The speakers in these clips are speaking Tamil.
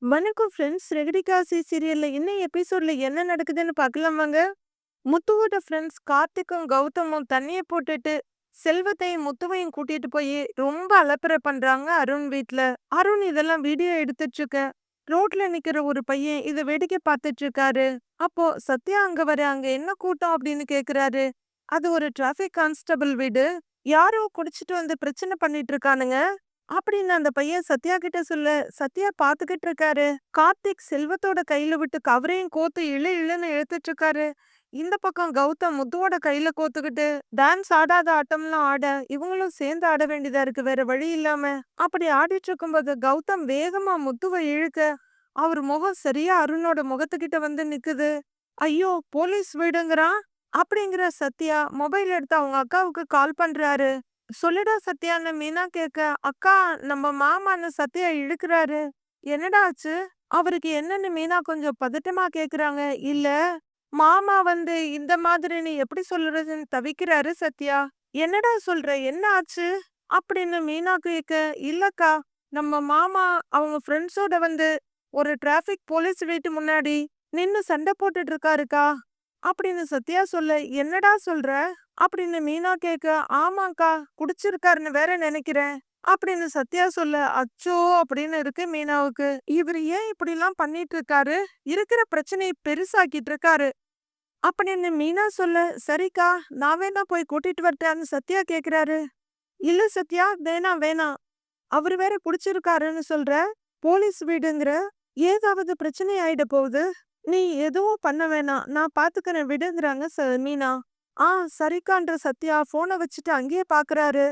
வணக்கம் ஃப்ரெண்ட்ஸ். ரெகடிகாசி சீரியல்ல இன்னும் எபிசோட்ல என்ன நடக்குதுன்னு பார்க்கலாமாங்க? முத்துவோட ஃப்ரெண்ட்ஸ் கார்த்திக்கும் கௌதமும் தண்ணிய போட்டுட்டு செல்வத்தையும் முத்துவையும் கூட்டிட்டு போய் ரொம்ப அலப்பறை பண்றாங்க அருண் வீட்ல. அருண் இதெல்லாம் வீடியோ எடுத்துட்டு இருக்க ரோட்ல நிக்கிற ஒரு பையன் இத வேடிக்கை பார்த்துட்டு இருக்காரு. அப்போ சத்யா அங்க என்ன கூட்டம் அப்படின்னு கேக்குறாரு. அது ஒரு டிராஃபிக் கான்ஸ்டபிள் வீடு. யாரோ குடிச்சிட்டு வந்து பிரச்சனை பண்ணிட்டு இருக்கானுங்க அப்படின்னு அந்த பையன் சத்யா கிட்ட சொல்ல, சத்யா பாத்துக்கிட்டு இருக்காரு. கார்த்திக் செல்வத்தோட கையில விட்டு கவரையும் கோத்து இழுன்னு இழுத்துட்டு இருக்காரு. இந்த பக்கம் கௌதம் முத்துவோட கையில கோத்துக்கிட்டு டான்ஸ் ஆடாத ஆட்டம்லாம் ஆட இவங்களும் சேர்ந்து ஆட வேண்டியதா இருக்கு வேற வழி இல்லாம. அப்படி ஆடிட்டு இருக்கும்போது கௌதம் வேகமா முத்துவை இழுக்க அவர் முகம் சரியா அருணோட முகத்துக்கிட்ட வந்து நிக்குது. ஐயோ போலீஸ் வீடுங்கிறான் அப்படிங்கிற சத்யா மொபைல் எடுத்து அவங்க அக்காவுக்கு கால் பண்றாரு. சொல்லுடா சத்யான்னு மீனா கேட்க, அக்கா நம்ம மாமான்னு சத்யா இழுக்கிறாரு. என்னடா ஆச்சு? அவருக்கு என்னன்னு மீனா கொஞ்சம் பதட்டமா கேக்குறாங்க. இல்ல மாமா வந்து இந்த மாதிரின்னு எப்படி சொல்றதுன்னு தவிக்கிறாரு சத்யா. என்னடா சொல்ற, என்ன ஆச்சு அப்படின்னு மீனா கேட்க, இல்லக்கா நம்ம மாமா அவங்க ஃப்ரெண்ட்ஸோட வந்து ஒரு டிராஃபிக் போலீஸ் வீட்டு முன்னாடி நின்னு சண்டை போட்டுட்டு இருக்காருக்கா அப்படின்னு சத்யா சொல்ல, என்னடா சொல்ற அப்படின்னு மீனா கேட்க, ஆமாக்கா குடிச்சிருக்காருன்னு வேற நினைக்கிறேன் அப்படின்னு சத்யா சொல்ல, அச்சோ அப்படின்னு இருக்கு மீனாவுக்கு. இவர் ஏன் இப்படிலாம் பண்ணிட்டு இருக்காரு, இருக்கிற பிரச்சனையை பெருசாக்கிட்டு இருக்காரு அப்படின்னு மீனா சொல்ல, சரிக்கா நான் வேணா போய் கூட்டிட்டு வரட்டான்னு சத்யா கேக்குறாரு. இல்ல சத்யா வேணாம் வேணாம், அவரு வேற குடிச்சிருக்காருன்னு சொல்ற, போலீஸ் வீடுங்கிற, ஏதாவது பிரச்சனை ஆயிட போகுது, நீ எதுவும் பண்ண வேணாம் நான் பாத்துக்கிறேன் விடுங்கிறாங்க மீனா. ஆ சரிக்கான்ற சத்யா போனை வச்சுட்டு அங்கேயே பாக்குறாரு.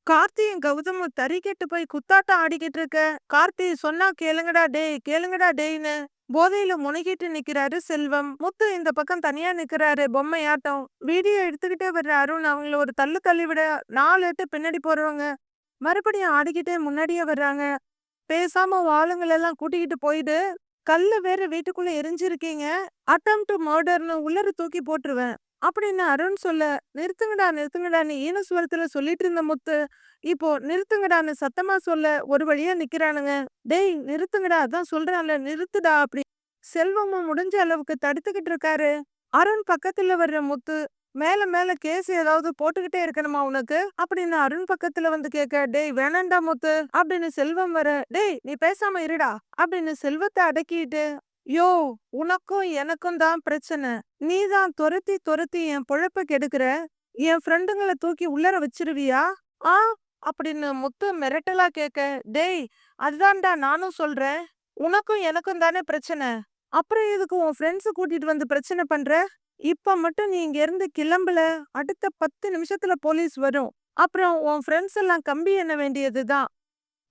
கார்த்தியும் கௌதமும் தறிக்கெட்டு போய் குத்தாட்டம் ஆடிக்கிட்டு இருக்க. கார்த்தி சொன்னா கேளுங்கடா டேய் கேளுங்கடா டேய்ன்னு போதையில முனகிட்டு நிக்கிறாரு செல்வம். முத்து இந்த பக்கம் தனியா நிக்கிறாரு பொம்மையாட்டம். வீடியோ எடுத்துக்கிட்டே வர்ற அருண் அவங்கள ஒரு தள்ளு தள்ளி விட 4 எட்டு பின்னாடி போறவங்க மறுபடியும் ஆடிக்கிட்டே முன்னாடியே வர்றாங்க. பேசாம ஆளுங்களெல்லாம் கூட்டிக்கிட்டு போயிடு, கல்லு வேற வீட்டுக்குள்ள எரிஞ்சிருக்கீங்க, அட்டம் டு மர்டர்னு உள்ளர தூக்கி போட்டுருவேன் அப்படின்னு அருண் சொல்ல, நிறுத்துங்கடா நிறுத்துங்கடான்னு ஈனஸ்வரத்துல சொல்லிட்டு இருந்த முத்து இப்போ நிறுத்துங்கடான்னு சத்தமா சொல்ல ஒரு வழியா நிக்கிறானுங்க. டேய் நிறுத்துங்கடா, அதான் சொல்றான்ல நிறுத்துடா அப்படி செல்வமும் முடிஞ்ச அளவுக்கு தடுத்துக்கிட்டு இருக்காரு. அருண் பக்கத்துல வர்ற முத்து, மேல மேல கேஸ் ஏதாவது போட்டுக்கிட்டே இருக்கணுமா உனக்கு அப்படின்னு அருண் பக்கத்துல வந்து கேட்க, டேய் வேணாண்டா முத்து அப்படின்னு செல்வம் வர, டேய் நீ பேசாம இருடா அப்படின்னு செல்வத்தை அடக்கிட்டு, யோ உனக்கும் எனக்கும் தான் பிரச்சனை, நீ தான் துரத்தி துரத்தி என் பொழப்ப கெடுக்கிற, என் ஃப்ரெண்டுங்களை தூக்கி உள்ளர வச்சிருவியா ஆ அப்படின்னு முத்து மிரட்டலா கேட்க, டேய் அதுதான்டா நானும் சொல்றேன், உனக்கும் எனக்கும் தானே பிரச்சனை, அப்புறம் எதுக்கு உன் ஃப்ரெண்ட்ஸ கூட்டிட்டு வந்து பிரச்சனை பண்ற, இப்ப மட்டும் நீ இங்க இருந்து கிளம்பல, அடுத்த 10 நிமிஷத்துல போலீஸ் வரும், அப்புறம் உன் ஃப்ரெண்ட்ஸ் எல்லாம் கம்பி எண்ண வேண்டியதுதான்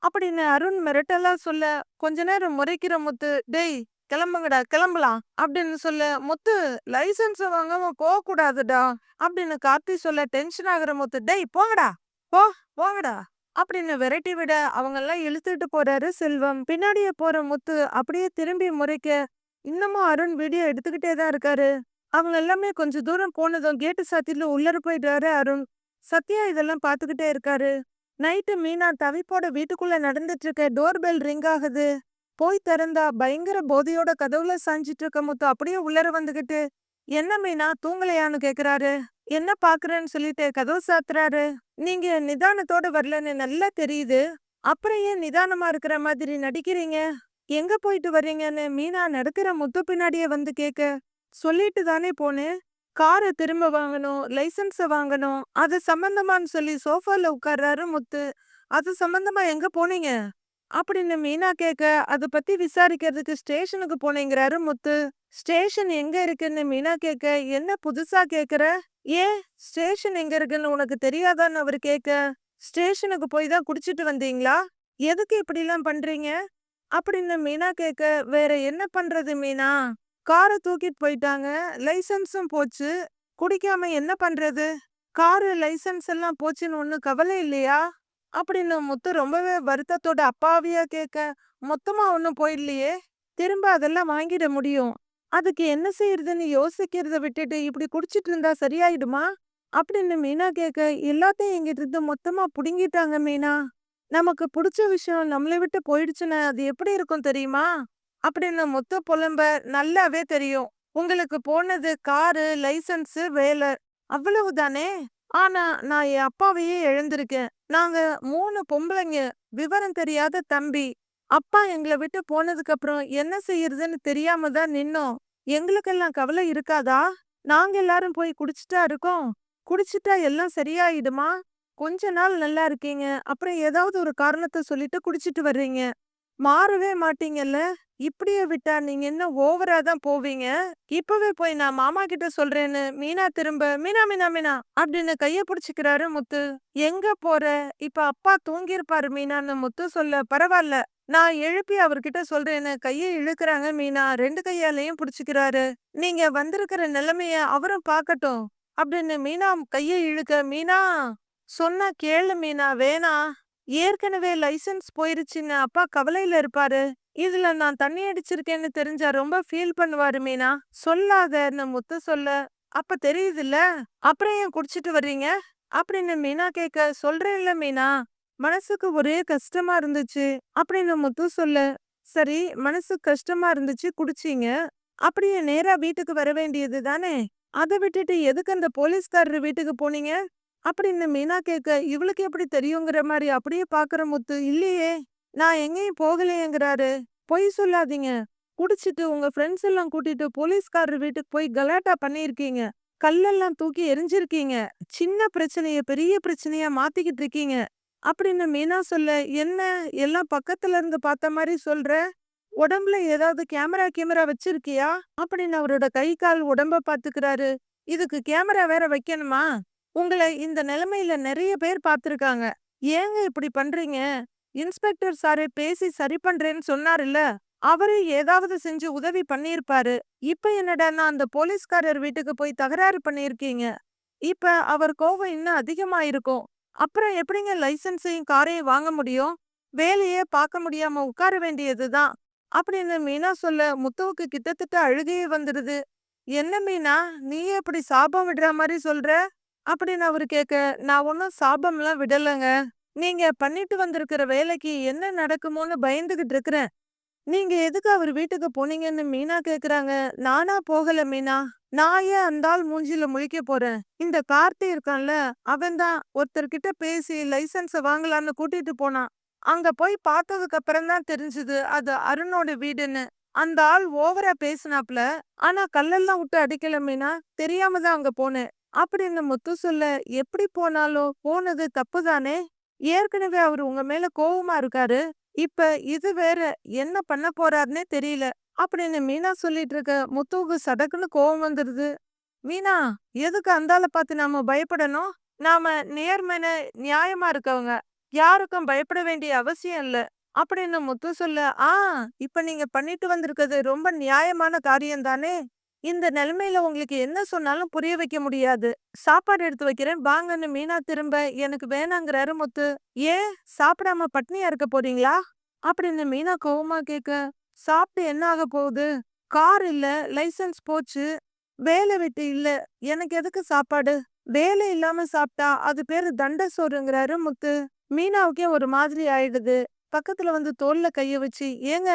அப்படின்னு அருண் மிரட்டலா சொல்ல, கொஞ்ச நேரம் முறைக்கிற முத்து, டேய் கிளம்புங்கடா கிளம்பலாம் அப்படின்னு சொல்ல, முத்து லைசன்ஸ் வாங்காம போக கூடாதுடா அப்படின்னு கார்த்தி சொல்ல, டென்ஷன் ஆகுற முத்து, டேய் போங்கடா போ போங்கடா அப்படின்னு விரட்டி விட அவங்க எல்லாம் இழுத்துட்டு போறாரு செல்வம். பின்னாடியே போற முத்து அப்படியே திரும்பி முறைக்க இன்னமும் அருண் வீடியோ எடுத்துக்கிட்டே தான் இருக்காரு. அவங்க எல்லாமே கொஞ்ச தூரம் போனதும் கேட்டு சாத்திட்டு உள்ளர போயிட்டாரு அருண். சத்யா இதெல்லாம் பாத்துக்கிட்டே இருக்காரு. நைட்டு மீனா தவிப்போட வீட்டுக்குள்ள நடந்துட்டு இருக்க டோர் பெல் ரிங் ஆகுது. போய் திறந்தா பயங்கர போதையோட கதவுல சாஞ்சிட்டு இருக்க முத்து அப்படியே உள்ளர வந்துகிட்டு, என்ன மீனா தூங்கலையான்னு கேக்குறாரு. என்ன பாக்குறேன்னு சொல்லிட்டு கதவு சாத்துறாரு. நீங்க நிதானத்தோட வரலன்னு நல்லா தெரியுது, அப்புறம் ஏன் நிதானமா இருக்கிற மாதிரி நடிக்கிறீங்க, எங்க போயிட்டு வர்றீங்கன்னு மீனா நடக்கிற முத்து பின்னாடியே வந்து கேக்க, சொல்லிட்டு தானே போனேன், காரை திரும்ப வாங்கணும், லைசன்ஸ வாங்கணும், அது சம்பந்தமான்னு சொல்லி சோஃபால உட்கார்றாரு முத்து. அது சம்பந்தமா எங்க போனீங்க அப்படின்னு மீனா கேட்க, அத பத்தி விசாரிக்கிறதுக்கு ஸ்டேஷனுக்கு போனேங்கிறாரு முத்து. ஸ்டேஷன் எங்க இருக்குன்னு மீனா கேட்க, என்ன புதுசா கேக்குற, ஏன் ஸ்டேஷன் எங்க இருக்குன்னு உனக்கு தெரியாதான்னு அவரு கேட்க, ஸ்டேஷனுக்கு போய் தான் குடிச்சிட்டு வந்தீங்களா, எதுக்கு இப்படிலாம் பண்றீங்க அப்படின்னு மீனா கேட்க, வேற என்ன பண்றது மீனா, காரை தூக்கிட்டு போயிட்டாங்க, லைசன்ஸும் போச்சு, குடிக்காம என்ன பண்றது, காரு லைசன்ஸ் எல்லாம் போச்சுன்னு ஒன்னும் கவலை இல்லையா அப்படின்னு முத்து ரொம்பவே வருத்தத்தோட அப்பாவியா கேட்க, மொத்தமா ஒன்னும் போயிடலையே, திரும்ப அதெல்லாம் வாங்கிட முடியும், அதுக்கு என்ன செய்யறதுன்னு யோசிக்கிறத விட்டுட்டு இப்படி குடிச்சிட்டு இருந்தா சரியாயிடுமா அப்படின்னு மீனா கேட்க, எல்லாத்தையும் எங்கிட்ட இருந்து மொத்தமா புடுங்கிட்டாங்க மீனா, நமக்கு புடிச்ச விஷயம் நம்மள விட்டு போயிடுச்சுன்னா அது எப்படி இருக்கும் தெரியுமா? அப்படின்னு முத்து புலம்ப நல்லாவே தெரியும். உங்களுக்கு போனது காரு, லைசென்ஸு, வேலை அவ்வளவுதானே! ஆனா நான் என் அப்பாவையே இழந்திருக்கேன். நாங்க 3 பொம்பளைங்க. விவரம் தெரியாத தம்பி. அப்பா எங்கள விட்டு போனதுக்கு அப்புறம் என்ன செய்யறதுன்னு தெரியாம தான் நின்னோம். எங்களுக்கெல்லாம் கவலை இருக்காதா? நாங்க எல்லாரும் போய் குடிச்சுட்டா இருக்கோம். குடிச்சுட்டா எல்லாம் சரியாயிடுமா? கொஞ்ச நாள் நல்லா இருக்கீங்க. அப்புறம் ஏதாவது ஒரு காரணத்த சொல்லிட்டு குடிச்சிட்டு வர்றீங்க. மாறவே மாட்டீங்கல்ல? இப்படியே விட்டா நீங்க இன்னும் ஓவரா தான் போவீங்க. இப்பவே போய் நான் மாமா கிட்ட சொல்றேன்னு மீனா திரும்ப மீனா மீனா மீனா அப்படின்னு கைய புடிச்சுக்கிறாரு முத்து. எங்க போற? இப்ப அப்பா தூங்கியிருப்பாரு மீனான்னு முத்து சொல்ல பரவால்ல. நான் எழுப்பி அவர்கிட்ட சொல்றேன்னு கைய இழுக்குறாங்க மீனா. 2 கையாலயும் புடிச்சுக்கிறாரு. நீங்க வந்திருக்கிற நிலைமைய அவரும் பார்க்கட்டும். அப்படின்னு மீனா கைய இழுக்க மீனா சொன்னா கேளு மீனா வேணாம். ஏற்கனவே லைசென்ஸ் போயிருச்சுன்னு அப்பா கவலையில இருப்பாரு. இதுல நான் தண்ணி அடிச்சிருக்கேன்னு தெரிஞ்சா ரொம்ப ஃபீல் பண்ணுவாரு மீனா. சொல்லாதன்னு முத்து சொல்ல, அப்ப தெரியுதுல்ல. அப்புறம் ஏன் குடிச்சிட்டு வர்றீங்க? அப்படின்னு மீனா கேட்க, சொல்றேன்ல மீனா. மனசுக்கு ஒரே கஷ்டமா இருந்துச்சு அப்படின்னு முத்து சொல்ல, சரி மனசு கஷ்டமா இருந்துச்சு குடிச்சீங்க. அப்படியே நேரா வீட்டுக்கு வர வேண்டியது தானே? அத விட்டுட்டு எதுக்கு அந்த போலீஸ்காரர் வீட்டுக்கு போனீங்க? அப்படின்னு மீனா கேட்க, இவளுக்கு எப்படி தெரியுங்கிற மாரி அப்படியே பாக்குற முத்து, இல்லையே நான் எங்கேயும் போகலையேங்கிறாரு. பொய் சொல்லாதீங்க. குடிச்சிட்டு உங்க ஃப்ரெண்ட்ஸ் எல்லாம் கூட்டிட்டு போலீஸ்காரர் வீட்டுக்கு போய் கலாட்டா பண்ணியிருக்கீங்க. கல்லெல்லாம் தூக்கி எறிஞ்சிருக்கீங்க. சின்ன பிரச்சனைய பெரிய பிரச்சனையா மாத்திக்கிட்டு இருக்கீங்க. அப்படின்னு மீனா சொல்ல, என்ன எல்லாம் பக்கத்துல இருந்து பார்த்த மாரி சொல்ற? உடம்புல ஏதாவது கேமரா வச்சிருக்கியா? அப்படின்னு அவரோட கை கால் உடம்ப பாத்துக்கிறாரு. இதுக்கு கேமரா வேற வைக்கணுமா? உங்கள இந்த நிலைமையில நெறைய பேர் பார்த்திருக்காங்க. ஏங்க இப்படி பண்றீங்க? இன்ஸ்பெக்டர் சாரே பேசி சரி பண்றேன்னு சொன்னாருல்ல. அவரு ஏதாவது செஞ்சு உதவி பண்ணியிருப்பாரு. இப்ப என்னடான்னா அந்த போலீஸ்காரர் வீட்டுக்கு போய் தகராறு பண்ணியிருக்கீங்க. இப்ப அவர் கோவம் இன்னும் அதிகமாயிருக்கும். அப்புறம் எப்படிங்க லைசென்ஸையும் காரையும் வாங்க முடியும்? வேலையே பார்க்க முடியாம உட்கார வேண்டியதுதான். அப்படின்னு மீனா சொல்ல முத்துவுக்கு கிட்டத்தட்ட அழுகையே வந்துருது. என்ன மீனா, நீயே இப்படி சாபம் விடுற மாரி சொல்ற? அப்படின்னு அவரு கேட்க, நான் ஒன்னும் சாபம்லாம் விடலங்க. நீங்க பண்ணிட்டு வந்திருக்கிற வேலைக்கு என்ன நடக்குமோன்னு பயந்துகிட்டு இருக்கிறேன். நீங்க எதுக்கு அவர் வீட்டுக்கு போனீங்கன்னு மீனா கேக்குறாங்க. நானா போகல மீனா. நான் ஏன் அந்த ஆள் மூஞ்சில முழிக்க போறேன்? இந்த கார்த்தி இருக்கான்ல, அவன்தான் ஒருத்தர்கிட்ட பேசி லைசென்ஸ வாங்கலான்னு கூட்டிட்டு போனான். அங்க போய் பார்த்ததுக்கு அப்புறம் தான் தெரிஞ்சது அது அருணோட வீடுன்னு. அந்த ஆள் ஓவரா பேசினாப்ல. ஆனா கல்லெல்லாம் விட்டு அடிக்கல மீனா. தெரியாம தான் அங்க போனேன். அப்படின்னு முத்து சொல்ல, எப்படி போனாலும் போனது தப்புதானே? ஏற்கனவே அவரு உங்க மேல கோவமா இருக்காரு. இப்ப இது வேற என்ன பண்ண போறாருன்னே தெரியல. அப்படின்னு மீனா சொல்லிட்டு இருக்க முத்துவுக்கு சடக்குன்னு கோவம் வந்துருது. மீனா, எதுக்கு அந்த ஆள பார்த்து நாம பயப்படணும்? நாம நேர்மையான நியாயமா இருக்கவங்க. யாருக்கும் பயப்பட வேண்டிய அவசியம் இல்ல. அப்படின்னு முத்து சொல்ல, ஆ இப்ப நீங்க பண்ணிட்டு வந்திருக்கிறது ரொம்ப நியாயமான காரியம் தானே? இந்த நிலைமையில உங்களுக்கு என்ன சொன்னாலும் புரிய வைக்க முடியாது. சாப்பாடு எடுத்து வைக்கிறேன் வாங்கன்னு மீனா திரும்ப எனக்கு வேணாங்கிறாரு முத்து. ஏன் சாப்பிடாம பட்னியா இருக்க போறீங்களா? அப்படின்னு மீனா கோவமா கேட்க, சாப்பிட்டு என்ன ஆக போகுது? கார் இல்ல, லைசென்ஸ் போச்சு. வேலை வெட்டி இல்ல. எனக்கு எதுக்கு சாப்பாடு? வேலை இல்லாம சாப்பிட்டா அது பேரு தண்ட சோறுங்கிறாரு முத்து. மீனாவுக்கே ஒரு மாதிரி ஆயிடுது. பக்கத்துல வந்து தோள்ல கைய வச்சு, ஏங்க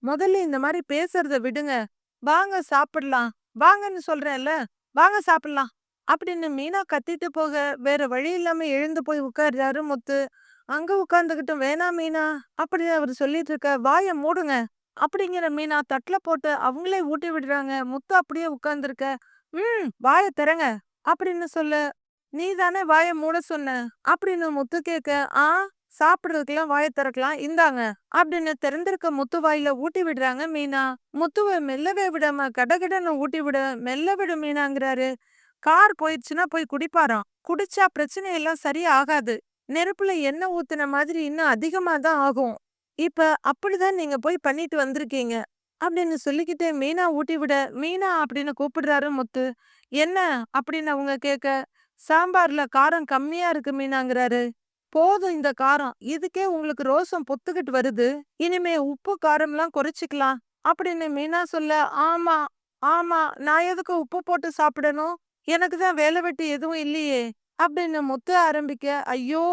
முதல்ல இந்த மாரி பேசுறத விடுங்க. வாங்க சாப்பிடலாம். வாங்கன்னு சொல்றேன்ல. வாங்க சாப்பிடலாம். அப்படின்னு மீனா கத்திட்டு போக, வேற வழி இல்லாம எழுந்து போய் உட்கார்றாரு முத்து. அங்க உட்கார்ந்துகிட்டு வேணாம் மீனா அப்படின்னு அவரு சொல்லிட்டு இருக்க, வாய மூடுங்க. அப்படிங்கிற மீனா தட்டுல போட்டு அவங்களே ஊட்டி விடுறாங்க. முத்து அப்படியே உட்கார்ந்திருக்க, வாய திறங்க அப்படின்னு சொல்ல, நீ தானே வாய மூட சொன்ன அப்படின்னு முத்து கேட்க, ஆ சாப்பிடுறதுக்கெல்லாம் வாய திறக்கலாம் இந்தாங்க அப்படின்னு திறந்திருக்க முத்து வாயில ஊட்டி விடுறாங்க மீனா. முத்துவ மெல்லவே விடாம கடகடன்னு ஊட்டி விட, மெல்ல விடு மீனாங்கிறாரு. கார் போயிடுச்சுன்னா போய் குடிப்பாராம். குடிச்சா பிரச்சனை எல்லாம் சரியா ஆகாது. நெருப்புல எண்ணெய் ஊத்துன மாதிரி இன்னும் அதிகமா தான் ஆகும். இப்ப அப்படிதான் நீங்க போய் பண்ணிட்டு வந்திருக்கீங்க. அப்படின்னு சொல்லிக்கிட்டே மீனா ஊட்டி விட, மீனா அப்படின்னு கூப்பிடுறாரு முத்து. என்ன அப்படின்னு அவங்க கேட்க, சாம்பார்ல காரம் கம்மியா இருக்கு மீனாங்கிறாரு. போதும் இந்த காரம். இதுக்கே உங்களுக்கு ரோசம் பொத்துக்கிட்டு வருது. இனிமே உப்பு காரம்லாம் குறைச்சுக்கலாம். அப்படின்னு மீனா சொல்ல, ஆமா, ஆமா. நான் எதுக்கு உப்பு போட்டு சாப்பிடணும்? எனக்கு தான் வேலை வெட்டி எதுவும் இல்லையே! அப்படின்னு முத்து ஆரம்பிக்க, ஐயோ!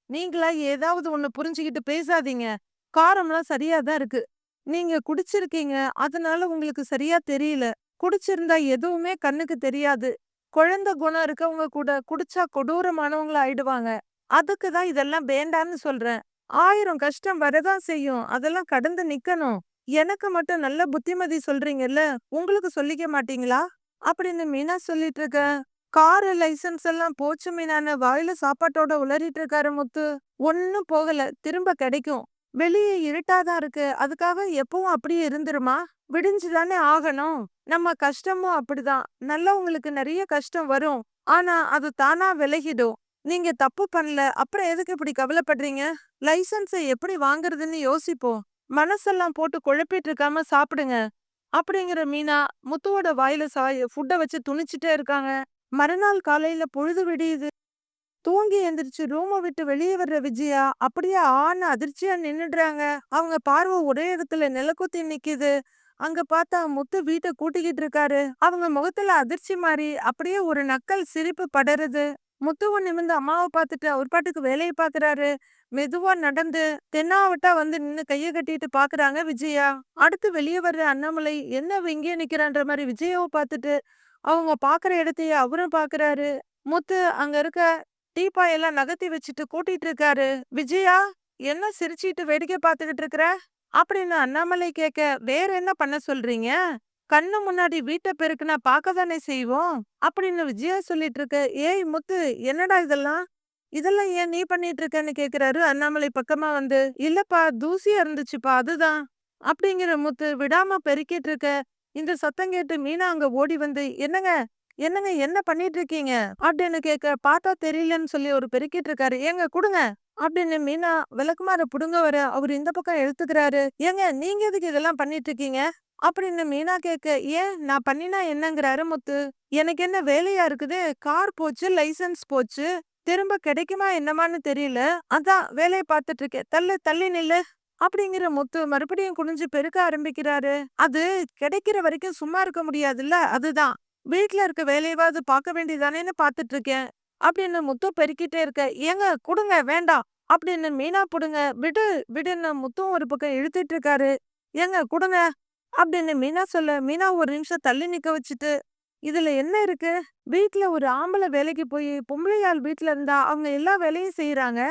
நீங்களா ஏதாவது ஒண்ணு புரிஞ்சுகிட்டு பேசாதீங்க. காரம்லாம் சரியா தான் இருக்கு. நீங்க குடிச்சிருக்கீங்க. அதனால உங்களுக்கு சரியா தெரியல. குடிச்சிருந்தா எதுவுமே கண்ணுக்கு தெரியாது. குழந்தை குணம் இருக்கவங்க கூட குடிச்சா கொடூரமானவங்களா ஆயிடுவாங்க. அதுக்கு தான் இதெல்லாம் வேண்டான்னு சொல்றேன். 1000 கஷ்டம் வரதான் செய்யும். அதெல்லாம் கடந்து நிக்கணும். எனக்கு மட்டும் நல்ல புத்திமதி சொல்றீங்கல்ல, உங்களுக்கு சொல்லிக்க மாட்டீங்களா? அப்படின்னு மீனா சொல்லிட்டு இருக்க. காரு லைசென்ஸ் எல்லாம் போச்சு மீனான்னு வாயில சாப்பாட்டோட உளறிட்டு இருக்காரு முத்து. ஒண்ணும் போகல. திரும்ப கிடைக்கும். வெளியே இருட்டா தான் இருக்கு. அதுக்காக எப்பவும் அப்படியே இருந்துருமா? விடிஞ்சு தானே ஆகணும். நம்ம கஷ்டமும் அப்படிதான். நல்லவங்களுக்கு நெறைய கஷ்டம் வரும். ஆனா அது தானா விலகிடும். நீங்க தப்பு பண்ணல. அப்புறம் எதுக்கு இப்படி கவலைப்படுறீங்க? லைசென்ஸ எப்படி வாங்குறதுன்னு யோசிப்போம். மனசெல்லாம் போட்டு குழப்பிட்டு இருக்காம சாப்பிடுங்க. அப்படிங்கிற மீனா முத்துவோட வாயில ஃபுட்ட வச்சு துணிச்சிட்டே இருக்காங்க. மறுநாள் காலையில பொழுது விடியுது. தூங்கி எந்திரிச்சு ரூம விட்டு வெளியே வர்ற விஜயா அப்படியே ஆன்னு அதிர்ச்சியா நின்னுடுறாங்க. அவங்க பார்வை ஒரே இடத்துல நிலக்குத்தி நிக்குது. அங்க பார்த்தா முத்து வீட்டை கூட்டிக்கிட்டு இருக்காரு. அவங்க முகத்துல அதிர்ச்சி மாறி அப்படியே ஒரு நக்கல் சிரிப்பு படருது. முத்துவும் நிமிர்ந்து அம்மாவை பார்த்துட்டு அவர் பாட்டுக்கு வேலையை பாக்குறாரு. மெதுவா நடந்து தென்னாவட்டா வந்து நின்னு கைய கட்டிட்டு பாக்குறாங்க விஜயா. அடுத்து வெளியே வர்ற அண்ணாமலை என்ன அவ இங்கேயே நிக்கிறான்ற மாதிரி விஜயாவை பார்த்துட்டு அவங்க பாக்குற இடத்தையே அவரும் பாக்குறாரு. முத்து அங்க இருக்க டீப்பாயெல்லாம் நகர்த்தி வச்சுட்டு கூட்டிட்டு இருக்காரு. விஜயா, என்ன சிரிச்சிட்டு வேடிக்கை பார்த்துக்கிட்டு இருக்கிற? அப்படின்னு அண்ணாமலை கேட்க, வேற என்ன பண்ண சொல்றீங்க? கண்ணு முன்னாடி வீட்டை பெருக்குனா பார்க்க தானே செய்வோம். அப்படின்னு விஜயா சொல்லிட்டு இருக்க. ஏய் முத்து, என்னடா இதெல்லாம்? இதெல்லாம் ஏன் நீ பண்ணிட்டு இருக்கன்னு கேக்குறாரு அண்ணாமலை பக்கமா வந்து. இல்லப்பா, தூசியா இருந்துச்சுப்பா, அதுதான். அப்படிங்கிற முத்து விடாம பெருக்கிட்டு இருக்க. இந்த சத்தம் கேட்டு மீனா அங்க ஓடி வந்து, என்னங்க என்னங்க என்ன பண்ணிட்டு இருக்கீங்க அப்படின்னு கேட்க, பார்த்தா தெரியலன்னு சொல்லி ஒரு பெருக்கிட்டு இருக்காரு. ஏங்க குடுங்க அப்படின்னு மீனா விளக்குமாற புடுங்க வர அவர் இந்த பக்கம் எடுத்துக்கிறாரு. ஏங்க நீங்க எதுக்கு இதெல்லாம் பண்ணிட்டு இருக்கீங்க அப்படின்னு மீனா கேட்க, ஏன் நான் பண்ணினா என்னங்கிறாரு முத்து. எனக்கு என்ன வேலையா இருக்குது? கார் போச்சு, லைசென்ஸ் போச்சு, திரும்ப கிடைக்குமா என்னமான்னு தெரியல. அதான் வேலையை பார்த்துட்டு இருக்கேன். தள்ளு, தள்ளி நில்லு அப்படிங்கிற முத்து மறுபடியும் குனிஞ்சு பெருக்க ஆரம்பிக்கிறாரு. அது கிடைக்கிற வரைக்கும் சும்மா இருக்க முடியாதுல்ல, அதுதான். வீட்ல இருக்க வேலையவாவது பார்க்க வேண்டியதானேன்னு பார்த்துட்டு இருக்கேன் அப்படின்னு முத்து பெருக்கிட்டே இருக்க. ஏங்க குடுங்க, வேண்டாம் அப்படின்னு மீனா புடுங்க. விடு விடுன்னு முத்தும் ஒரு பக்கம் இழுத்துட்டு இருக்காரு. ஏங்க குடுங்க அப்படின்னு மீனா சொல்ல, மீனா ஒரு நிமிஷம் தள்ளி நிக்க வச்சுட்டு, இதுல என்ன இருக்கு? வீட்ல ஒரு ஆம்பளை வேலைக்கு போய் பொம்பளை ஆள் வீட்ல இருந்தா அவங்க எல்லா வேலையும் செய்யறாங்க.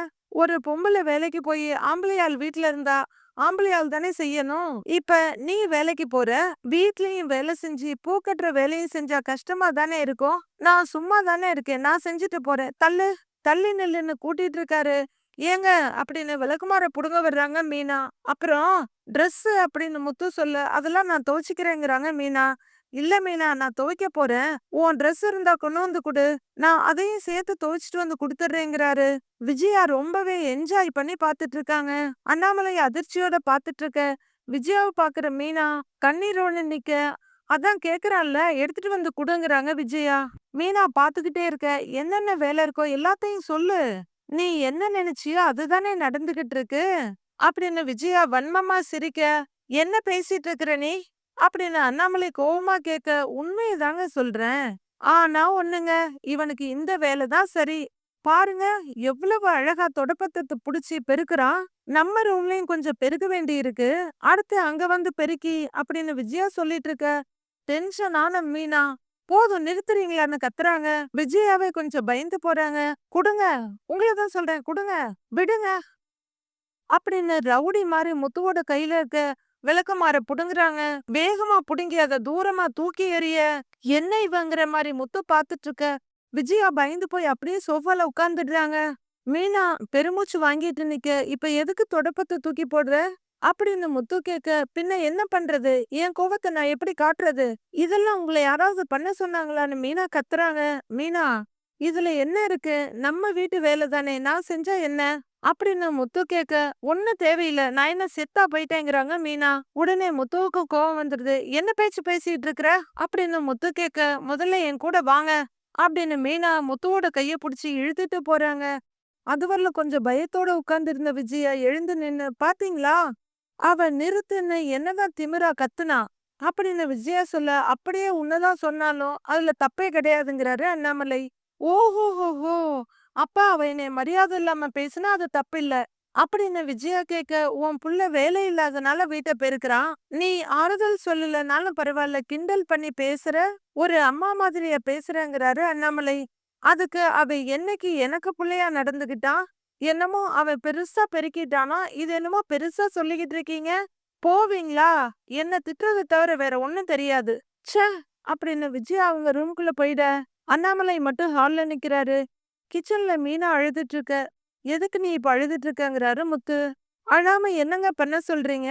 ஒரு பொம்பளை வேலைக்கு போய் ஆம்பளை ஆள் வீட்ல இருந்தா ஆம்பளை ஆள் தானே செய்யணும். இப்ப நீ வேலைக்கு போற, வீட்லயும் வேலை செஞ்சு பூ கட்டுற வேலையும் செஞ்சா கஷ்டமா தானே இருக்கும். நான் சும்மா தானே இருக்கேன், நான் செஞ்சுட்டு போறேன். தள்ளு, தள்ளி நில்லுன்னு கூட்டிட்டு இருக்காரு. ஏங்க அப்படின்னு விளக்குமாற புடுங்க வர்றாங்க மீனா. அப்புறம் Dress அப்படின்னு முத்து சொல்ல, அதெல்லாம் நான் துவைச்சுக்கிறேங்கிறாங்க மீனா. இல்ல மீனா, நான் துவைக்க போறேன். உன் Dress இருந்தா கொண்டு வந்து குடு. நான் அதையும் சேர்த்து துவைச்சிட்டு வந்து குடுத்துடுறேங்கிறாரு. விஜயா ரொம்பவே என்ஜாய் பண்ணி பாத்துட்டு இருக்காங்க. அண்ணாமலை அதிர்ச்சியோட பாத்துட்டு இருக்க. விஜயாவை பாக்குற மீனா கண்ணீரோட நிக்க. அதான் கேக்குறான்ல, எடுத்துட்டு வந்து குடுங்கறாங்க விஜயா. மீனா பாத்துக்கிட்டே இருக்க. என்னென்ன வேலை இருக்கோ எல்லாத்தையும் சொல்லு. நீ என்ன நினைச்சியோ அதுதானே நடந்துகிட்டு இருக்கு அப்படின்னு விஜயா வன்மமா சிரிக்க. என்ன பேசிட்டு இருக்கிற நீ அப்படின்னு அண்ணாமலை கோவமா கேட்க, உண்மையை தாங்க சொல்றேன். ஆனா ஒண்ணுங்க, இவனுக்கு இந்த வேலை தான் சரி. பாருங்க, எவ்வளவு அழகா தொடப்பத்தை புடிச்சு பெருக்குறான். நம்ம ரூம்லயும் கொஞ்சம் பெருக்க வேண்டி இருக்கு. அடுத்து அங்க வந்து பெருக்கி அப்படின்னு விஜயா சொல்லிட்டு இருக்க. டென்ஷன் ஆன மீனா, போதும் நிறுத்துறீங்களான்னு கத்துறாங்க. விஜயாவே கொஞ்சம் பயந்து போறாங்க. குடுங்க, உங்களை தான் சொல்றேன், குடுங்க, விடுங்க அப்படின்னு ரவுடி மாதிரி முத்துவோட கையில இருக்க விளக்கமாற புடுங்குறாங்க. வேகமா புடுங்கி அத தூரமா தூக்கி எறிய, என்ன இவங்கிற மாதிரி முத்து பாத்துட்டு இருக்க. விஜயா பயந்து போய் அப்படியே சோஃபால உட்கார்ந்துடுறாங்க. மீனா பெருமூச்சு வாங்கிட்டு நிக்க, இப்ப எதுக்கு தொடப்பத்தை தூக்கி போடுற அப்படின்னு முத்து கேட்க, பின்ன என்ன பண்றது, என் கோவத்தை நான் எப்படி காட்டுறது, இதெல்லாம் உங்களை யாராவது பண்ண சொன்னாங்களான்னு மீனா கத்துறாங்க. மீனா, இதுல என்ன இருக்கு, நம்ம வீட்டு வேலை தானே, நான் செஞ்சா என்ன அப்படின்னு முத்து கேட்க, ஒண்ணும் தேவையில்ல, நான் என்ன செத்தா போயிட்டேங்கிறாங்க மீனா. உடனே முத்துவுக்கு கோவம் வந்துருது. என்ன பேச்சு பேசிட்டு இருக்கிற அப்படின்னு முத்து கேட்க, முதல்ல என் கூட வாங்க அப்படின்னு மீனா முத்துவோட கைய புடிச்சு இழுத்துட்டு போறாங்க. அதுவரையில கொஞ்சம் பயத்தோட உட்கார்ந்து இருந்த விஜயா எழுந்து நின்னு, பாத்தீங்களா அவ நிறுத்துன்னு என்னதான் திமிரா கத்துனா அப்படின்னு விஜயா சொல்ல, அப்படியே உன்னதான் சொன்னாலும் அதுல தப்பே கிடையாதுங்கிறாரு அண்ணாமலை. ஓஹோஹோஹோ, அப்பா அவ என்னைய மரியாதை இல்லாம பேசுனா அது தப்பில்ல. அப்படின்னு விஜயா கேட்க, உன் புள்ள வேலை இல்லாதனால வீட்ட பெருக்குறான். நீ ஆறுதல் சொல்லலனாலும் பரவாயில்ல, கிண்டல் பண்ணி பேசுற. ஒரு அம்மா மாதிரியா பேசுறேங்கிறாரு அண்ணாமலை. அதுக்கு அவ என்னைக்கு எனக்கு புள்ளையா நடந்துகிட்டான்? என்னமோ அவன் பெருசா பெருக்கிட்டானா? இது என்னமோ பெருசா சொல்லிக்கிட்டு இருக்கீங்க. போவீங்களா? என்ன திட்டுறத தவிர வேற ஒண்ணும் தெரியாது. ச்சே! அப்படின்னு விஜயா அவங்க ரூம்குள்ள போயிட, அண்ணாமலை மட்டும் ஹால்ல நிக்கிறாரு. கிச்சன்ல மீனா அழுதுட்டு இருக்க. எதுக்கு நீ இப்ப அழுதுட்டு இருக்கங்கிறாரு முத்து. அழாம என்னங்க பண்ண சொல்றீங்க?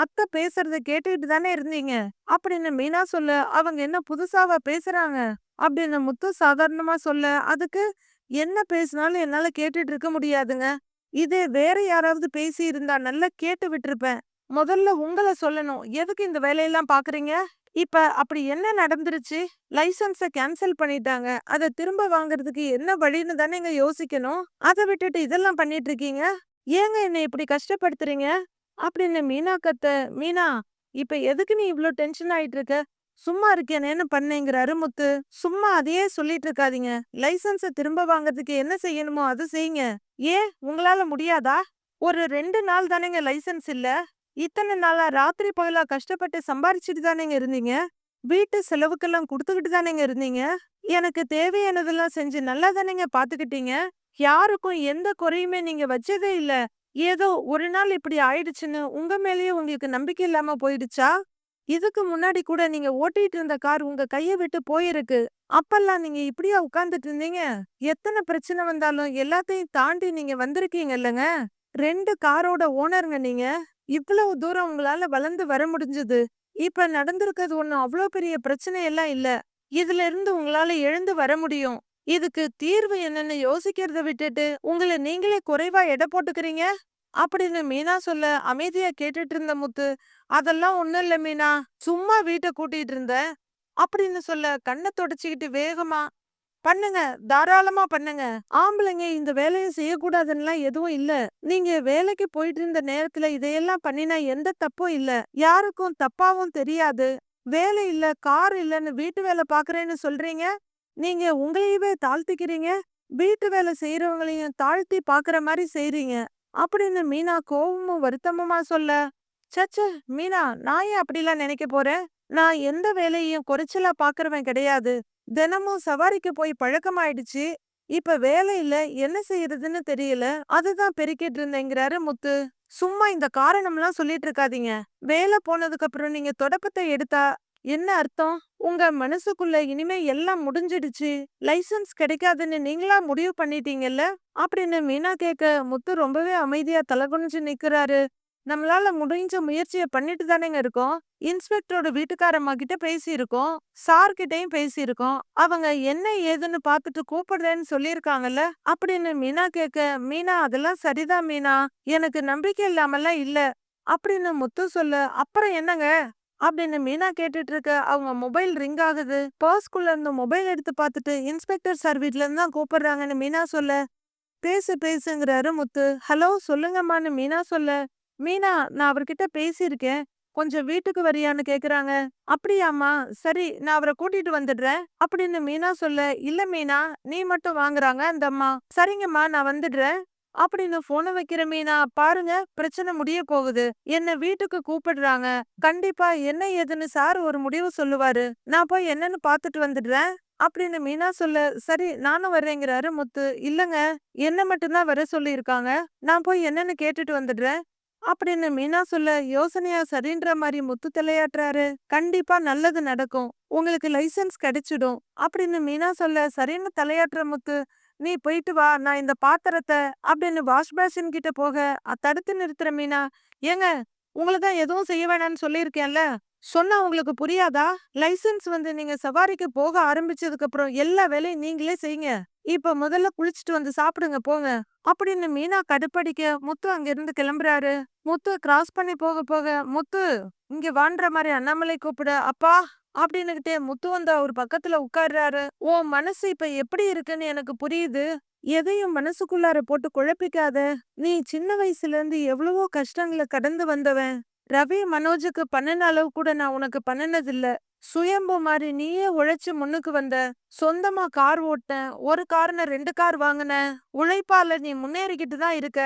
அத்தை பேசுறத கேட்டுக்கிட்டு தானே இருந்தீங்க அப்படின்னு மீனா சொல்ல, அவங்க என்ன புதுசாவா பேசுறாங்க அப்படின்னு முத்து சாதாரணமா சொல்ல, அதுக்கு என்ன பேசினாலும் என்னால கேட்டுட்டு இருக்க முடியாதுங்க. இதே வேற யாராவது பேசி இருந்தா நல்லா கேட்டு விட்டுருப்பேன். முதல்ல உங்கள சொல்லணும். எதுக்கு இந்த வேலையெல்லாம் பாக்குறீங்க? இப்ப அப்படி என்ன நடந்துருச்சு? லைசென்ஸ கேன்சல் பண்ணிட்டாங்க. அத திரும்ப வாங்குறதுக்கு என்ன வழின்னு தானேங்க யோசிக்கணும். அத விட்டுட்டு இதெல்லாம் பண்ணிட்டு இருக்கீங்க. ஏங்க என்ன இப்படி கஷ்டப்படுத்துறீங்க? அப்படின்னு மீனா கத்த, மீனா இப்ப எதுக்கு நீ இவ்ளோ டென்ஷன் ஆயிட்டு இருக்க? சும்மா இருக்கேனேன்னு பண்ணேங்கிறாரு முத்து. சும்மா அதையே சொல்லிட்டு இருக்காதீங்க. லைசென்ஸ திரும்ப வாங்குறதுக்கு என்ன செய்யணுமோ அது செய்யுங்க. ஏன் உங்களால முடியாதா? ஒரு 2 நாள் தானேங்க லைசென்ஸ் இல்ல. இத்தனை நாளா ராத்திரி பகலா கஷ்டப்பட்டு சம்பாரிச்சுட்டு தானேங்க இருந்தீங்க. வீட்டு செலவுக்கெல்லாம் குடுத்துக்கிட்டு தானேங்க இருந்தீங்க. எனக்கு தேவையானதெல்லாம் செஞ்சு நல்லா தானேங்க பாத்துக்கிட்டீங்க. யாருக்கும் எந்த குறையுமே நீங்க வச்சதே இல்ல. ஏதோ ஒரு நாள் இப்படி ஆயிடுச்சுன்னு உங்க மேலயே உங்களுக்கு நம்பிக்கை இல்லாம போயிடுச்சா? இதுக்கு முன்னாடி கூட நீங்க ஓட்டிட்டு இருந்த கார் உங்க கைய விட்டு போயிருக்கு. அப்பல்லாம் நீங்க இப்படியா உட்கார்ந்துட்டு இருந்தீங்க? எத்தனை பிரச்சனை வந்தாலும் எல்லாத்தையும் தாண்டி நீங்க வந்திருக்கீங்கல்லங்க. 2 காரோட ஓனருங்க நீங்க. இவ்வளவு தூரம் உங்களால வளர்ந்து வர முடிஞ்சது. இப்ப நடந்திருக்கிறது ஒண்ணும் அவ்ளோ பெரிய பிரச்சனை எல்லாம் இல்ல. இதுல இருந்து உங்களால எழுந்து வர முடியும். இதுக்கு தீர்வு என்னன்னு யோசிக்கிறத விட்டுட்டு உங்கள நீங்களே குறைவா எடை போட்டுக்கிறீங்க அப்படின்னு மீனா சொல்ல அமைதியா கேட்டுட்டு இருந்த முத்து, அதெல்லாம் ஒண்ணும் இல்ல மீனா, சும்மா வீட்டை கூட்டிட்டு இருந்தேன் அப்படின்னு சொல்ல கண்ணை தொடச்சிக்கிட்டு வேகமா, பண்ணுங்க, தாராளமா பண்ணுங்க. ஆம்பளைங்க இந்த வேலைய செய்யக்கூடாதுன்னுலாம் எதுவும் இல்ல. நீங்க வேலைக்கு போயிட்டு இருந்த நேரத்துல இதையெல்லாம் பண்ணினா எந்த தப்பும் இல்ல. யாருக்கும் தப்பாவும் தெரியாது. வேலை இல்ல, கார் இல்லன்னு வீட்டு வேலை பாக்குறேன்னு சொல்றீங்க. நீங்க உங்களையவே தாழ்த்திக்கிறீங்க. வீட்டு வேலை செய்யறவங்களையும் தாழ்த்தி பாக்குற மாதிரி செய்றீங்க அப்படின்னு மீனா கோவமும் வருத்தமுமா சொல்ல, சச்ச மீனா, நான் ஏன் அப்படிலாம் நினைக்க போறேன்? நான் எந்த வேலையையும் குறைச்சலா பாக்குறவன் கிடையாது. தினமும் சவாரிக்கு போய் பழக்கமாயிடுச்சு. இப்ப வேலை இல்ல, என்ன செய்யறதுன்னு தெரியல. அதுதான் பெருக்கிட்டு இருந்தேங்கிறாரு முத்து. சும்மா இந்த காரணம்லாம் சொல்லிட்டு இருக்காதீங்க. வேலை போனதுக்கு அப்புறம் நீங்க தொடப்பத்தை எடுத்தா என்ன அர்த்தம்? உங்க மனசுக்குள்ள இனிமே எல்லாம் முடிஞ்சிடுச்சு, லைசென்ஸ் கிடைக்காதுன்னு நீங்களா முடிவு பண்ணிட்டீங்கல்ல அப்படின்னு மீனா கேட்க, முத்து ரொம்பவே அமைதியா தலகுனிஞ்சு நிக்கிறாரு. நம்மளால முடிஞ்ச முயற்சியை பண்ணிட்டு தானேங்க இருக்கோம். இன்ஸ்பெக்டரோட வீட்டுக்காரம்மா கிட்ட பேசியிருக்கோம், சார் கிட்டயும் பேசியிருக்கோம். அவங்க என்ன ஏதுன்னு பார்த்துட்டு கூப்பிடுறேன்னு சொல்லியிருக்காங்கல்ல அப்படின்னு மீனா கேட்க, மீனா அதெல்லாம் சரிதான் மீனா, எனக்கு நம்பிக்கை இல்லாமலாம் இல்ல அப்படின்னு முத்து சொல்ல, அப்புறம் என்னங்க அப்படின்னு மீனா கேட்டுட்டு இருக்க, அவங்க மொபைல் ரிங் ஆகுது. பர்ஸ்குள்ள இருந்து மொபைல் எடுத்து பார்த்துட்டு இன்ஸ்பெக்டர் சார் வீட்ல இருந்து தான் கூப்பிடுறாங்கன்னு மீனா சொல்ல, பேசு பேசுங்கிறாரு முத்து. ஹலோ சொல்லுங்கம்மான்னு மீனா சொல்ல, மீனா நான் அவர்கிட்ட பேசியிருக்கேன், கொஞ்சம் வீட்டுக்கு வரியான்னு கேக்குறாங்க. அப்படியாம்மா, சரி நான் அவரை கூட்டிட்டு வந்துடுறேன் அப்படின்னு மீனா சொல்ல, இல்ல மீனா நீ மட்டும் வாங்குறாங்க அந்த அம்மா. சரிங்கம்மா நான் வந்துடுறேன் அப்படின்னு போன வைக்கிற மீனா, பாருங்க பிரச்சனை முடிய போகுது, என்ன வீட்டுக்கு கூப்பிடுறாங்க, கண்டிப்பா என்ன ஏதுன்னு சார் ஒரு முடிவு சொல்லுவாரு, நான் போய் என்னன்னு பாத்துட்டு வந்துடுறேன் அப்படின்னு மீனா சொல்ல, சரி நானும் வர்றேங்கிறாரு முத்து. இல்லங்க, என்ன மட்டும்தான் வர சொல்லி இருக்காங்க, நான் போய் என்னன்னு கேட்டுட்டு வந்துடுறேன் அப்படின்னு மீனா சொல்ல, யோசனையா சரின்ற மாதிரி முத்து தலையாட்டுறாரு. கண்டிப்பா நல்லது நடக்கும், உங்களுக்கு லைசென்ஸ் கிடைச்சிடும் அப்படின்னு மீனா சொல்ல, சரின்னு தலையாட்டுற முத்து, நீ போயிட்டு வா, நான் இந்த பாத்திரத்தை அப்படின்னு வாஷ் பேசின் கிட்ட போக தடுத்து நிறுத்துற மீனா, ஏங்க உங்களை தான் எதுவும் செய்ய வேணாம்னு சொல்லியிருக்கேன்ல, சொன்னா உங்களுக்கு புரியாதா? லைசென்ஸ் வந்து நீங்க சவாரிக்கு போக ஆரம்பிச்சதுக்கு அப்புறம் எல்லா வேலையும் நீங்களே செய்யுங்க. இப்ப முதல்ல குளிச்சுட்டு வந்து சாப்பிடுங்க போங்க அப்படின்னு மீனா கடுப்படிக்க முத்து அங்கிருந்து கிளம்புறாரு. முத்து கிராஸ் பண்ணி போக போக, முத்து இங்க வான்ற மாதிரி அண்ணாமலை கூப்பிட, அப்பா அப்படின்னுகிட்டே முத்து வந்து அவர் பக்கத்துல உட்கார்றாரு. உன் மனசு இப்ப எப்படி இருக்குன்னு எனக்கு புரியுது. எதையும் மனசுக்குள்ளார போட்டு குழப்பிக்காத. நீ சின்ன வயசுல இருந்து எவ்வளவோ கஷ்டங்களை கடந்து வந்தவன். ரவி மனோஜுக்கு பண்ணுன அளவு கூட நான் உனக்கு பண்ணுனதில்ல. சுயம்பு மாரி நீயே உழைச்சு முன்னுக்கு வந்த. சொந்தமா கார் ஓட்டுன. ஒரு காருன்னு 2 கார் வாங்குன. உழைப்பால நீ முன்னேறிக்கிட்டு தான் இருக்க.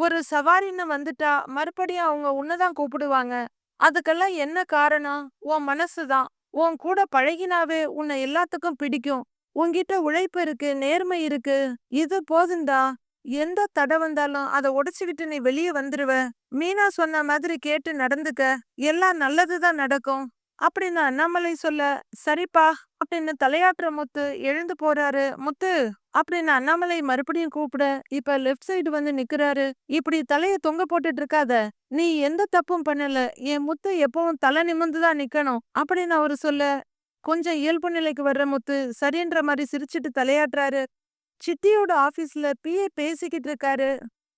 ஒரு சவாரின்னு வந்துட்டா, மறுபடியும் அவங்க உன்னதான் கூப்பிடுவாங்க. அதுக்கெல்லாம் என்ன காரணம்? உன் மனசு தான். உன் கூட பழகினாவே உன்னை எல்லாத்துக்கும் பிடிக்கும். உன்கிட்ட உழைப்பு இருக்கு, நேர்மை இருக்கு. இது போதும்டா. எந்த தடை வந்தாலும் அத உடைச்சுக்கிட்டு நீ வெளிய வந்துருவ. மீனா சொன்ன மாதிரி கேட்டு நடந்துக்க. எல்லாம் நல்லது தான் நடக்கும். அப்படின்னு அண்ணாமலை சொல்ல, சரிப்பா அப்படின்னு தலையாட்டுற முத்து எழுந்து போறாரு. முத்து அப்படின்னு அண்ணாமலை மறுபடியும் கூப்பிட, இப்ப லெஃப்ட் சைடு வந்து நிக்கிறாரு. இப்படி தலைய தொங்க போட்டுட்டு இருக்காத. நீ எந்த தப்பும் பண்ணல. என் முத்து எப்பவும் தலை நிமிர்ந்து தான் நிக்கணும் அப்படின்னு அவரு சொல்ல, கொஞ்சம் இயல்பு நிலைக்கு வர்ற முத்து சரின்ற மாதிரி சிரிச்சிட்டு தலையாட்டுறாரு. சித்தியோட ஆபீஸ்ல பிஏ பேசிக்கிட்டு இருக்காரு.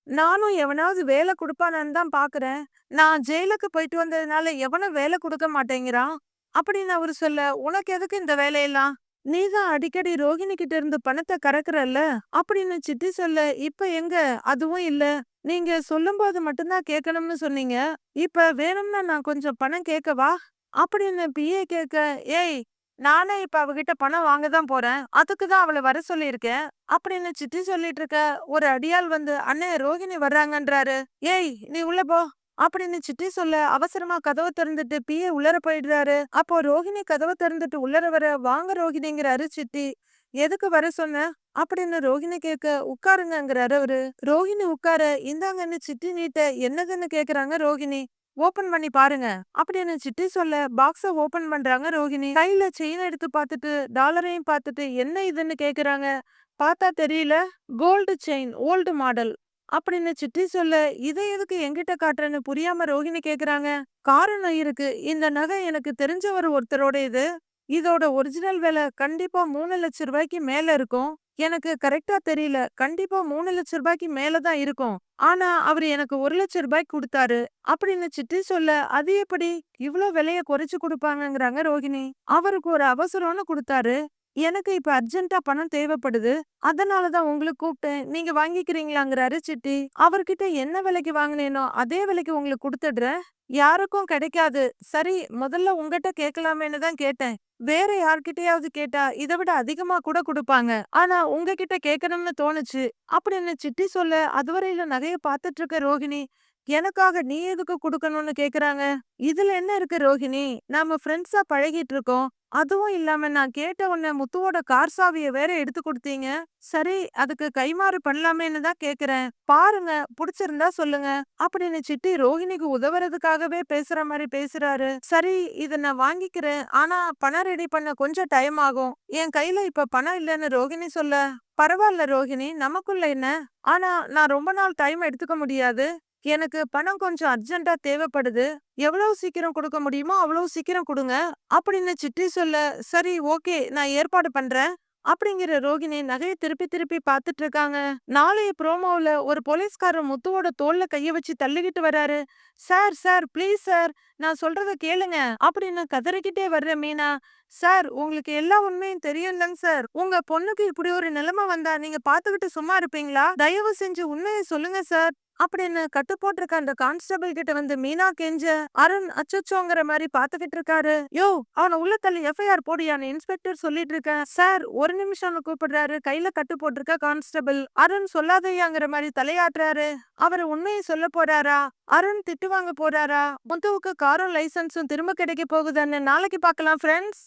நானும் எவனாவது வேலை குடுப்பானான்னு தான் பாக்குறேன். நான் ஜெயிலுக்கு போயிட்டு வந்ததுனால எவனும் வேலை குடுக்க மாட்டேங்கிறான். அப்படின்னு அவரு சொல்ல, உனக்கு எதுக்கு இந்த வேலையெல்லாம்? நீதான் அடிக்கடி ரோகிணி கிட்ட இருந்து பணத்தை கறக்குறல்ல அப்படின்னு சித்தி சொல்ல, இப்ப எங்க அதுவும் இல்ல. நீங்க சொல்லும்போது மட்டும்தான் கேட்கணும்னு சொன்னீங்க. இப்ப வேணும்னா நான் கொஞ்சம் பணம் கேட்கவா அப்படின்னு பிஏ கேட்க, ஏய் நானே இப்ப அவகிட்ட பணம் வாங்க தான் போறேன். அதுக்கு தான் அவளை வர சொல்லியிருக்கேன் அப்படின்னு சித்தி சொல்லிட்டு இருக்க. ஒரு அடியாள் வந்து அண்ணே ரோகிணி வர்றாங்கன்றாரு. ஏய் நீ உள்ள போ அப்படின்னு சித்தி சொல்ல, அவசரமா கதவை திறந்துட்டு பிஏ உள்ளர போயிடுறாரு. அப்போ ரோகிணி கதவை திறந்துட்டு உள்ளர வர, வாங்க ரோகிணிங்கிறாரு சித்தி. எதுக்கு வர சொன்ன அப்படின்னு ரோகிணி கேட்க, உட்காருங்கங்கிறாரு அவரு. ரோகிணி உட்கார, இந்தாங்கன்னு சித்தி நீட்ட என்னதுன்னு கேக்குறாங்க ரோகிணி. ஓபன் பண்ணி பாருங்க அப்படின்னு சித்தி சொல்ல, பாக்ஸ ஓபன் பண்றாங்க ரோகிணி. கையில செயின் எடுத்து பார்த்துட்டு டாலரையும் பார்த்துட்டு என்ன இதுன்னு கேக்குறாங்க. பார்த்தா தெரியல, கோல்டு செயின் ஓல்டு மாடல் அப்படின்னு சித்தி சொல்ல, இதை எதுக்கு என்கிட்ட காட்டுறேன்னு புரியாம ரோகிணி கேக்குறாங்க. காரணம் இருக்கு. இந்த நகை எனக்கு தெரிஞ்சவர் ஒருத்தரோட இது. இதோட ஒரிஜினல் விலை கண்டிப்பா 3 லட்சம் ரூபாய்க்கு மேல இருக்கும். எனக்கு கரெக்டா தெரியல. கண்டிப்பா 3 லட்சம் ரூபாய்க்கு மேலதான் இருக்கும். ஆனா அவரு எனக்கு 1 லட்சம் ரூபாய்க்கு கொடுத்தாரு அப்படின்னு சித்தி சொல்ல, அது எப்படி இவ்ளோ விலைய குறைச்சு கொடுப்பாங்கங்கிறாங்க ரோகிணி. அவருக்கு ஒரு அவசரம்னு கொடுத்தாரு. எனக்கு இப்ப அர்ஜென்ட்டா பணம் தேவைப்படுது. அதனாலதான் உங்களுக்கு கூப்பிட்டேன். நீங்க வாங்கிக்கிறீங்களாங்கிறாரு சித்தி. அவர்கிட்ட என்ன விலைக்கு வாங்கினேனோ அதே விலைக்கு உங்களுக்கு கொடுத்துடுறேன். யாருக்கும் கிடைக்காது. சரி, முதல்ல உங்ககிட்ட கேட்கலாமேன்னு தான் கேட்டேன். வேற யார்கிட்டயாவது கேட்டா இதை விட அதிகமா கூட கொடுப்பாங்க. ஆனா உங்ககிட்ட கேட்கணும்னு தோணுச்சு அப்படின்னு சித்தி சொல்ல, அதுவரையில நகைய பார்த்துட்டு இருக்க ரோகிணி, எனக்காக நீ எதுக்கு குடுக்கணும்னு கேக்குறாங்க. இதுல என்ன இருக்கு ரோகிணி? நாம ஃப்ரெண்ட்ஸா பழகிட்டு இருக்கோம். அதுவும் இல்லாம நான் கேட்ட உடனே முத்துவோட கார் சாவிய வேற எடுத்து கொடுத்தீங்க. சரி, அதுக்கு கைமாறு பண்ணலாமேன்னு தான் கேக்குறேன். பாருங்க, புடிச்சிருந்தா சொல்லுங்க அப்படின்னு சித்தி ரோஹிணிக்கு உதவுறதுக்காகவே பேசுற மாதிரி பேசுறாரு. சரி, இத நான் வாங்கிக்கிறேன். ஆனா பணம் ரெடி பண்ண கொஞ்சம் டைம் ஆகும். என் கையில இப்ப பணம் இல்லைன்னு ரோஹிணி சொல்ல, பரவாயில்ல ரோஹிணி, நமக்குள்ள என்ன? ஆனா நான் ரொம்ப நாள் டைம் எடுத்துக்க முடியாது. எனக்கு பணம் கொஞ்சம் அர்ஜென்ட்டா தேவைப்படுது. எவ்வளவு சீக்கிரம் கொடுக்க முடியுமோ அவ்வளவு சீக்கிரம் கொடுங்க அப்படின்னு சித்தி சொல்ல, சரி ஓகே நான் ஏற்பாடு பண்றேன் அப்படிங்கிற ரோகிணி நகையை திருப்பி திருப்பி பார்த்துட்டு இருக்காங்க. நாளைய ப்ரோமோல ஒரு போலீஸ்காரர் முத்துவோட தோல்ல கைய வச்சு தள்ளிக்கிட்டு வராரு. சார் சார் ப்ளீஸ் சார், நான் சொல்றத கேளுங்க அப்படின்னு கதறிக்கிட்டே வர்ற மீனா. சார், உங்களுக்கு எல்லா உண்மையும் தெரியும்லங்க சார். உங்க பொண்ணுக்கு இப்படி ஒரு நிலைமை வந்தா நீங்க பாத்துக்கிட்டு சும்மா இருப்பீங்களா? தயவு செஞ்சு உண்மையை சொல்லுங்க சார் அப்படின்னு கட்டு போட்டிருக்க அந்த கான்ஸ்டபிள் கிட்ட வந்து மீனா கெஞ்ச, அருண் அச்சச்சோங்கிற மாதிரி பாத்துக்கிட்டு இருக்காரு. யோ, அவனை உள்ள தள்ளி எஃப்ஐஆர் போடியான்னு இன்ஸ்பெக்டர் சொல்லிட்டு இருக்கேன். சார், ஒரு நிமிஷம்னு கூப்பிடுறாரு கையில கட்டு போட்டிருக்க கான்ஸ்டபிள். அருண் சொல்லாதையாங்கிற மாதிரி தலையாட்டுறாரு. அவரு உண்மையை சொல்ல போறாரா? அருண் திட்டு வாங்க போறாரா? முத்துவுக்கு காரும் லைசன்ஸும் திரும்ப கிடைக்க போகுதுன்னு நாளைக்கு பார்க்கலாம் ஃப்ரெண்ட்ஸ்.